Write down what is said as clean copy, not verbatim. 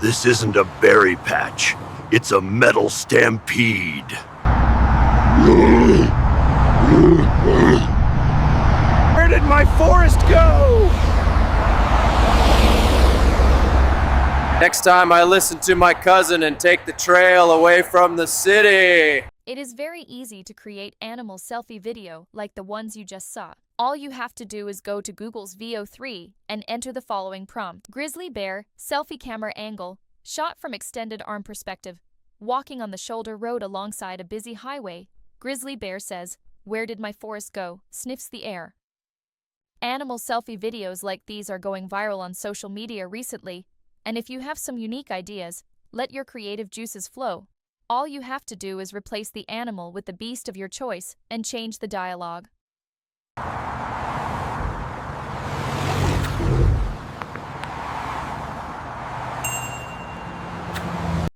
This isn't a berry patch. It's a metal stampede. Where did my forest go? Next time I listen to my cousin and take the trail away from the city. It is very easy to create animal selfie video like the ones you just saw. All you have to do is go to Google's Veo 3 and enter the following prompt. Grizzly bear, selfie camera angle, shot from extended arm perspective, walking on the shoulder road alongside a busy highway. Grizzly bear says, "Where did my forest go?" Sniffs the air. Animal selfie videos like these are going viral on social media recently, and if you have some unique ideas, let your creative juices flow. All you have to do is replace the animal with the beast of your choice and change the dialogue.